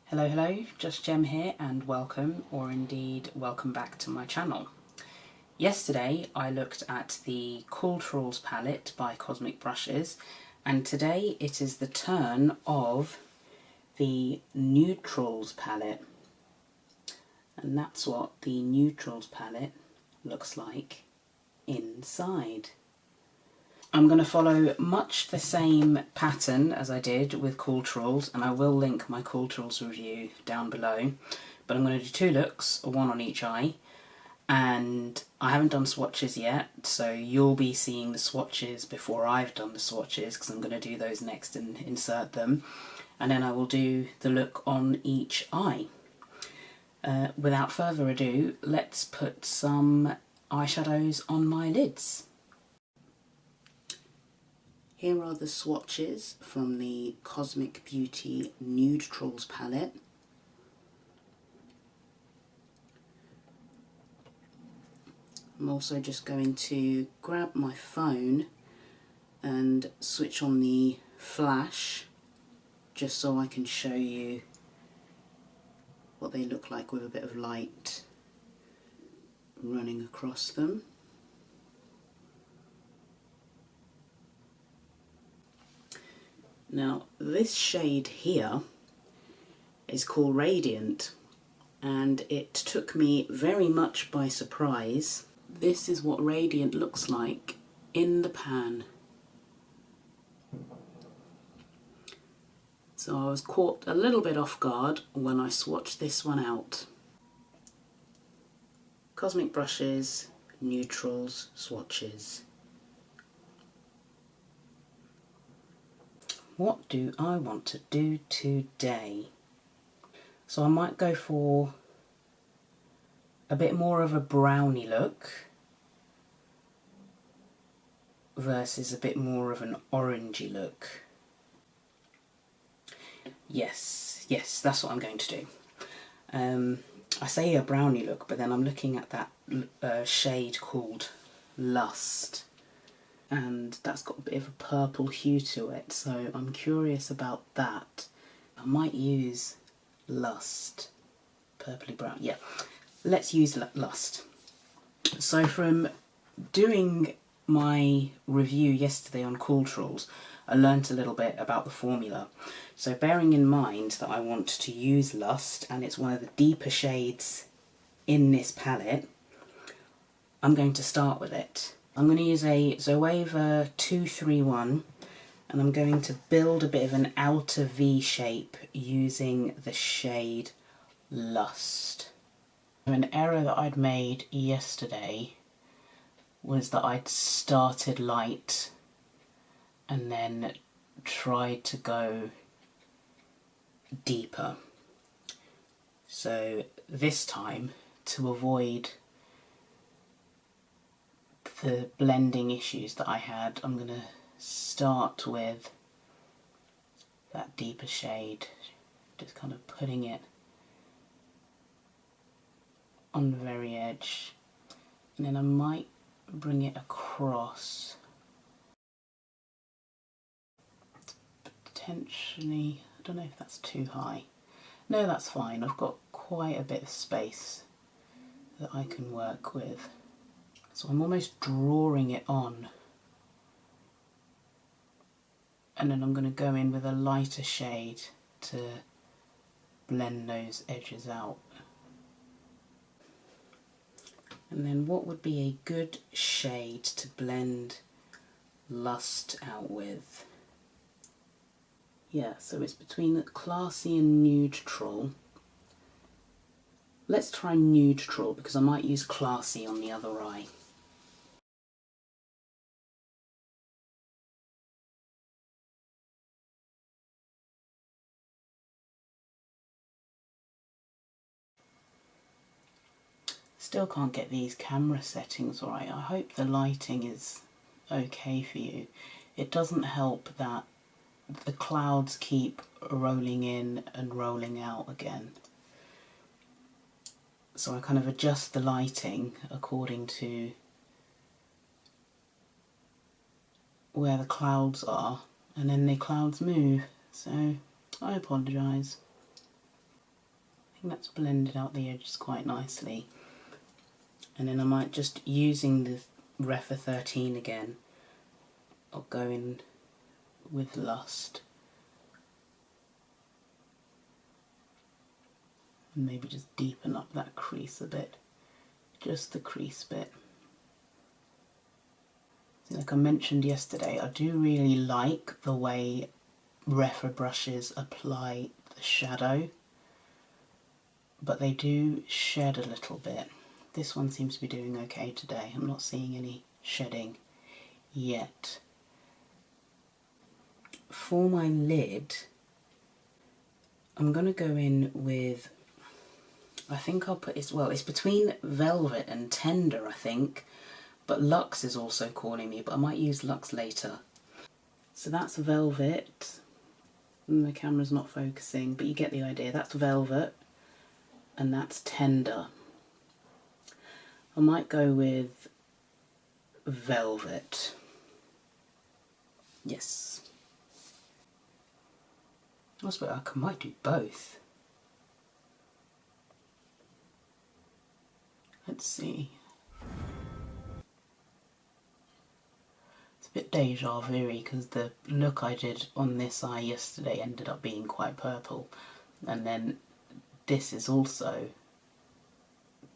Hello, hello, Just Gem here and welcome, or indeed welcome back to my channel. Yesterday I looked at the Cooltrals palette by Cosmic Brushes, and today it is the turn of the Neutrals palette. And that's what the Neutrals palette looks like inside. I'm going to follow much the same pattern as I did with Cooltrals, and I will link my Cooltrals review down below, but I'm going to do two looks, one on each eye, and I haven't done swatches yet, so you'll be seeing the swatches before I've done the swatches, because I'm going to do those next and insert them, and then I will do the look on each eye. Without further ado, let's put some eyeshadows on my lids. Here are the swatches from the Cosmic Beauty Nudetrals palette. I'm also just going to grab my phone and switch on the flash just so I can show you what they look like with a bit of light running across them. Now this shade here is called Radiant, and it took me very much by surprise. This is what Radiant looks like in the pan. So I was caught a little bit off guard when I swatched this one out. Cosmic Brushes Nudetrals swatches. What do I want to do today? So I might go for a bit more of a brownie look versus a bit more of an orangey look. Yes, that's what I'm going to do. I say a brownie look, but then I'm looking at that shade called Lust, and that's got a bit of a purple hue to it, so I'm curious about that. I might use Lust. Purpley brown, yeah. Let's use Lust. So from doing my review yesterday on Cooltrals, I learnt a little bit about the formula. So bearing in mind that I want to use Lust, and it's one of the deeper shades in this palette, I'm going to start with it. I'm going to use a Zoeva 231, and I'm going to build a bit of an outer V shape using the shade Lust. An error that I'd made yesterday was that I'd started light and then tried to go deeper. So this time, to avoid the blending issues that I had, I'm going to start with that deeper shade, just kind of putting it on the very edge, and then I might bring it across, potentially. I don't know if that's too high. No, that's fine. I've got quite a bit of space that I can work with. So I'm almost drawing it on, and then I'm going to go in with a lighter shade to blend those edges out. And then what would be a good shade to blend Lust out with? Yeah, so it's between Classy and Neutral. Let's try Neutral, because I might use Classy on the other eye. Still can't get these camera settings right. I hope the lighting is okay for you. It doesn't help that the clouds keep rolling in and rolling out again. So I kind of adjust the lighting according to where the clouds are, and then the clouds move, so I apologise. think that's blended out the edges quite nicely. And then I might just, using the Refa 13 again, I'll go in with Lust. And maybe just deepen up that crease a bit. Just the crease bit. So like I mentioned yesterday, I do really like the way Refa brushes apply the shadow, but they do shed a little bit. This one seems to be doing okay today. I'm not seeing any shedding yet. For my lid, I'm going to go in with, I think I'll put, it's between Velvet and Tender, I think, but Luxe is also calling me, but I might use Luxe later. So that's Velvet. The camera's not focusing, but you get the idea. That's Velvet and that's Tender. I might go with Velvet. Yes. I might do both. Let's see. It's a bit deja vu-y because the look I did on this eye yesterday ended up being quite purple, and then this is also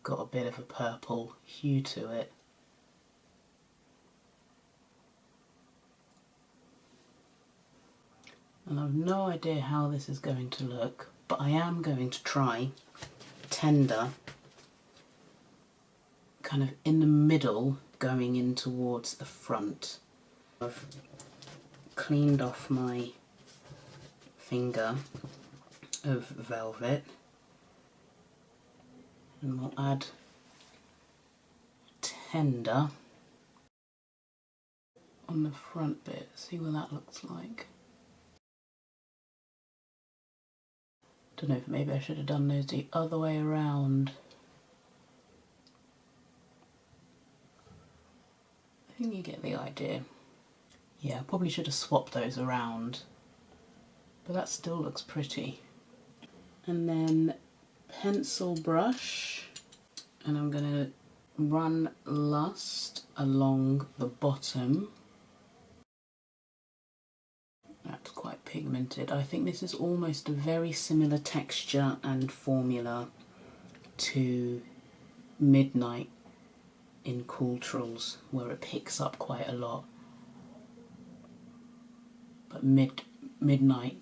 got a bit of a purple hue to it. And I've no idea how this is going to look, but I am going to try Tender kind of in the middle, going in towards the front. I've cleaned off my finger of Velvet and we'll add Tender on the front bit, see what that looks like. Don't know if maybe I should have done those the other way around. I think you get the idea. Yeah, I probably should have swapped those around, but that still looks pretty. And then pencil brush, and I'm going to run Lust along the bottom. That's quite pigmented. I think this is almost a very similar texture and formula to Midnight in Cooltrals, where it picks up quite a lot. But Midnight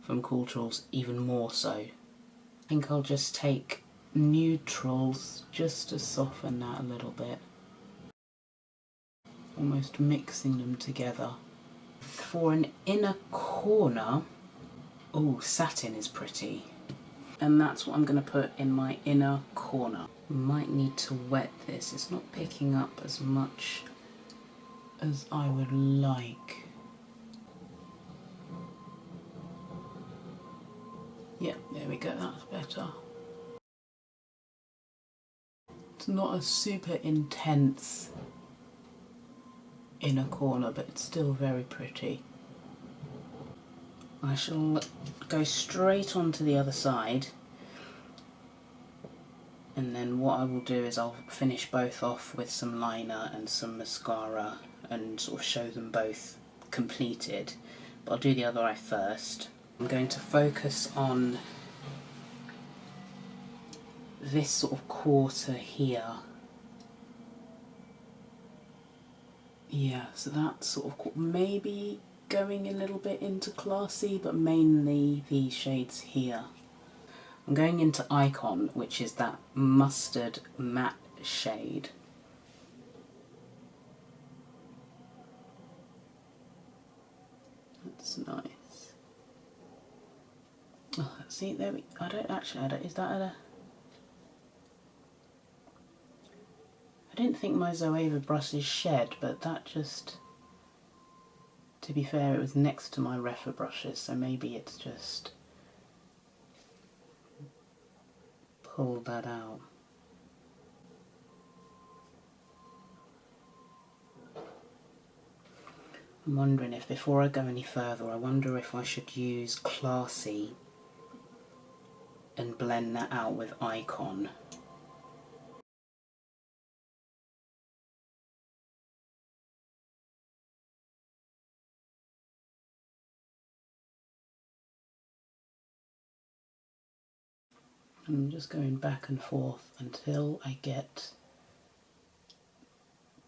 from Cooltrals even more so. I think I'll just take Neutrals just to soften that a little bit. Almost mixing them together. For an inner corner, oh, Satin is pretty. And that's what I'm going to put in my inner corner. Might need to wet this. It's not picking up as much as I would like. Yeah, there we go, that's better. It's not a super intense inner corner, but it's still very pretty. I shall go straight onto the other side, and then what I will do is I'll finish both off with some liner and some mascara and sort of show them both completed, but I'll do the other eye first. I'm going to focus on this sort of quarter here. Yeah, so that's sort of maybe going a little bit into Classy, but mainly these shades here. I'm going into Icon, which is that mustard matte shade. That's nice. Oh, see, there we, I don't, is that a... I didn't think my Zoeva brushes shed, but that just, to be fair, it was next to my Refa brushes, so maybe it's just pulled that out. I'm wondering if, before I go any further, I wonder if I should use Classy and blend that out with Icon. I'm just going back and forth until I get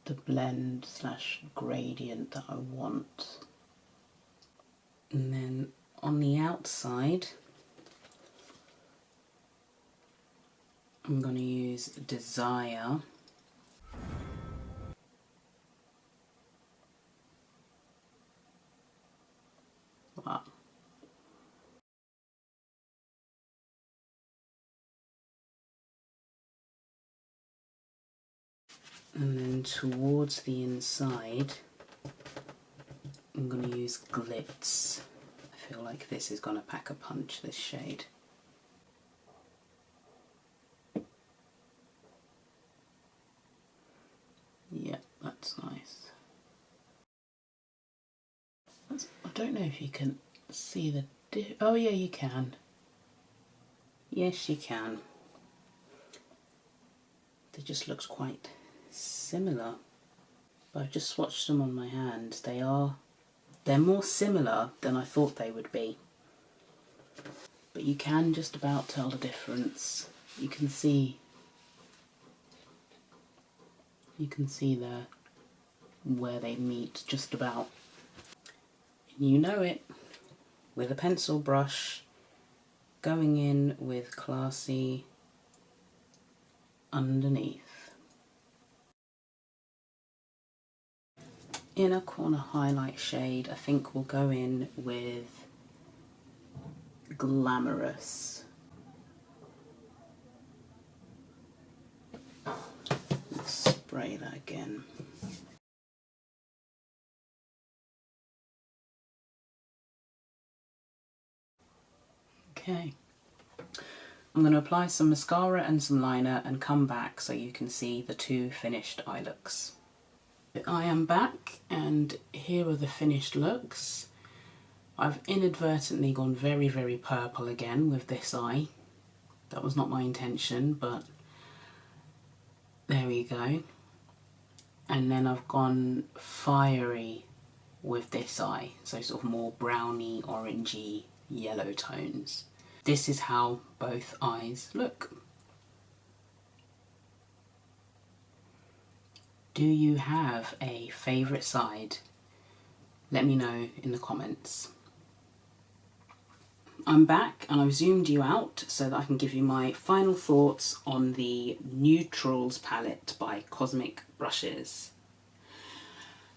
the blend slash gradient that I want. And then on the outside, I'm going to use Desire. Wow. And then towards the inside, I'm going to use Glitz. I feel like this is going to pack a punch, this shade. Yeah, that's nice. I don't know if you can see the oh yeah, you can. Yes, you can. It just looks quite similar. But I've just swatched them on my hand. They're more similar than I thought they would be. But you can just about tell the difference. You can see there where they meet just about. You know it. With a pencil brush, going in with Classy underneath. Inner corner highlight shade, I think we'll go in with Glamorous. Let's spray that again. Okay. I'm going to apply some mascara and some liner and come back so you can see the two finished eye looks. I am back and here are the finished looks. I've inadvertently gone very, very purple again with this eye. That was not my intention, but there we go. And then I've gone fiery with this eye, so sort of more browny, orangey, yellow tones. This is how both eyes look. Do you have a favourite side? Let me know in the comments. I'm back and I've zoomed you out so that I can give you my final thoughts on the Neutrals palette by Cosmic Brushes.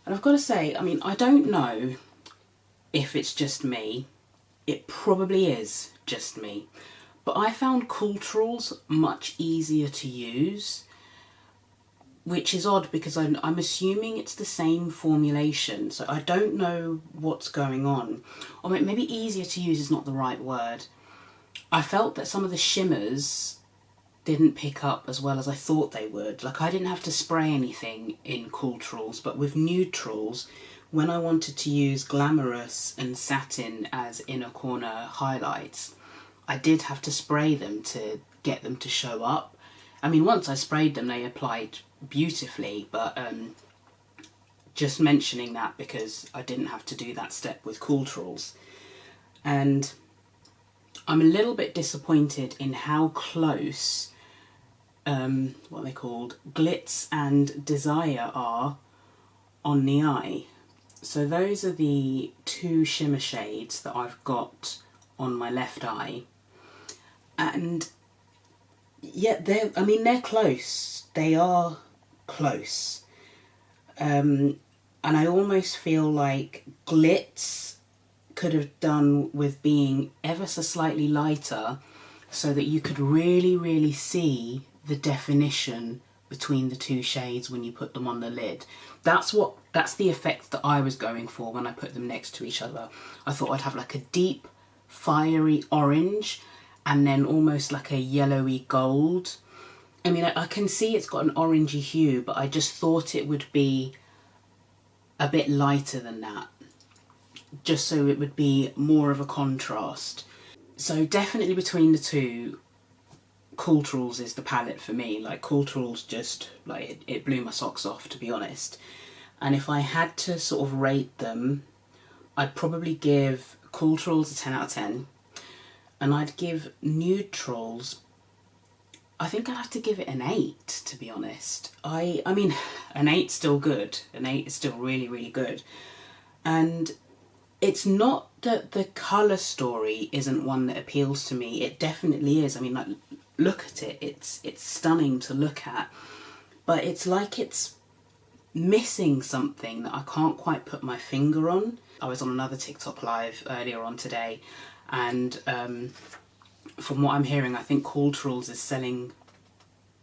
And I've got to say, I mean, I don't know if it's just me. It probably is just me, but I found Cooltrals much easier to use, which is odd because I'm assuming it's the same formulation, so I don't know what's going on. Or maybe easier to use is not the right word. I felt that some of the shimmers didn't pick up as well as I thought they would. Like, I didn't have to spray anything in Cooltrals, but with Neutrals, when I wanted to use Glamorous and Satin as inner corner highlights, I did have to spray them to get them to show up. I mean, once I sprayed them, they applied beautifully, but just mentioning that because I didn't have to do that step with Cooltrals. And I'm a little bit disappointed in how close, what they're called, Glitz and Desire are on the eye. So those are the two shimmer shades that I've got on my left eye. And yeah, they're close. They are close. And I almost feel like Glitz could have done with being ever so slightly lighter so that you could really, really see the definition between the two shades when you put them on the lid. That's the effect that I was going for when I put them next to each other. I thought I'd have like a deep, fiery orange and then almost like a yellowy gold. I mean, I can see it's got an orangey hue, but I just thought it would be a bit lighter than that, just so it would be more of a contrast. So definitely between the two, Cooltrals is the palette for me. Like, Cooltrals just, like, it blew my socks off, to be honest. And if I had to sort of rate them, I'd probably give Cooltrals a 10 out of 10. And I'd give Nudetrals, I think I'd have to give it an 8, to be honest. I mean, an 8's still good. An 8 is still really, really good. And it's not that the colour story isn't one that appeals to me. It definitely is. I mean, like, look at it. It's stunning to look at. But it's like it's missing something that I can't quite put my finger on. I was on another TikTok live earlier on today, and from what I'm hearing, I think Cooltrals is selling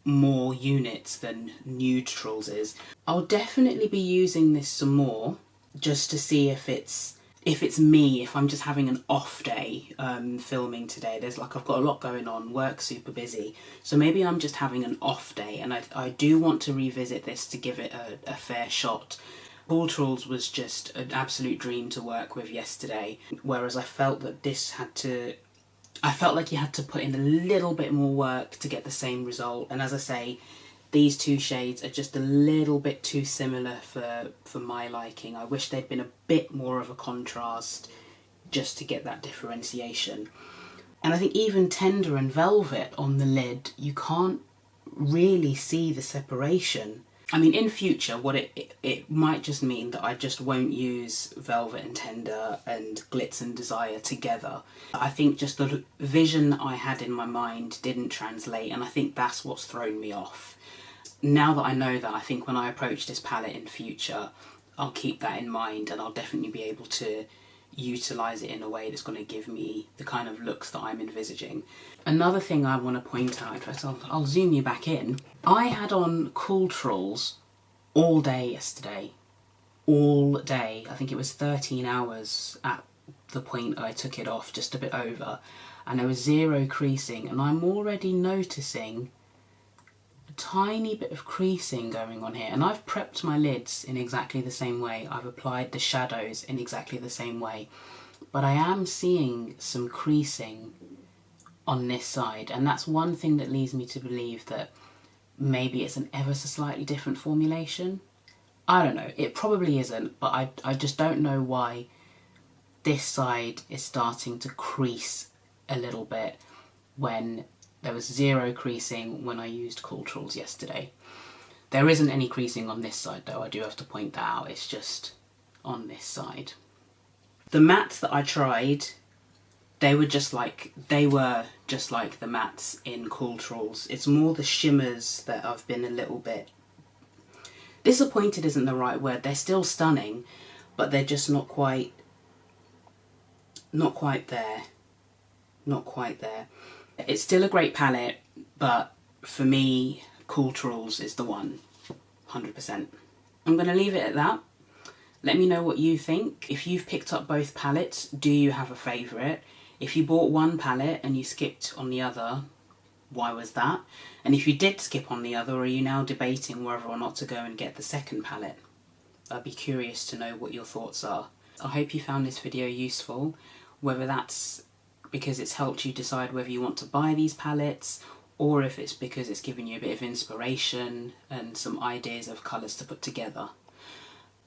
more units than Nudetrals is. I'll definitely be using this some more, just to see if it's me, if I'm just having an off day filming today. There's like, I've got a lot going on, work's super busy, so maybe I'm just having an off day, and I do want to revisit this to give it a fair shot. Cooltrals was just an absolute dream to work with yesterday, whereas I felt that this I felt like you had to put in a little bit more work to get the same result. And as I say, these two shades are just a little bit too similar for my liking. I wish they'd been a bit more of a contrast just to get that differentiation. And I think even Tender and Velvet on the lid, you can't really see the separation. I mean, in future, what it might just mean that I just won't use Velvet and Tender and Glitz and Desire together. I think just the vision I had in my mind didn't translate, and I think that's what's thrown me off. Now that I know that, I think when I approach this palette in future, I'll keep that in mind, and I'll definitely be able to utilise it in a way that's going to give me the kind of looks that I'm envisaging. Another thing I want to point out, I'll zoom you back in. I had on Cooltrals all day yesterday. All day. I think it was 13 hours at the point I took it off, just a bit over. And there was zero creasing, and I'm already noticing a tiny bit of creasing going on here. And I've prepped my lids in exactly the same way. I've applied the shadows in exactly the same way. But I am seeing some creasing on this side, and that's one thing that leads me to believe that maybe it's an ever so slightly different formulation. I don't know, it probably isn't, but I just don't know why this side is starting to crease a little bit when there was zero creasing when I used Cooltrals yesterday. There isn't any creasing on this side though, I do have to point that out, it's just on this side. The mattes that I tried, they were just like the mattes in Cooltrals. It's more the shimmers that I've been a little bit disappointed isn't the right word. They're still stunning, but they're just not quite there. Not quite there. It's still a great palette, but for me, Cooltrals is the one, 100%. I'm going to leave it at that. Let me know what you think. If you've picked up both palettes, do you have a favourite? If you bought one palette and you skipped on the other, why was that? And if you did skip on the other, are you now debating whether or not to go and get the second palette? I'd be curious to know what your thoughts are. I hope you found this video useful, whether that's because it's helped you decide whether you want to buy these palettes, or if it's because it's given you a bit of inspiration and some ideas of colours to put together.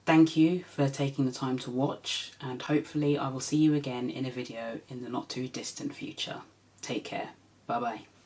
Thank you for taking the time to watch, and hopefully I will see you again in a video in the not too distant future. Take care. Bye bye.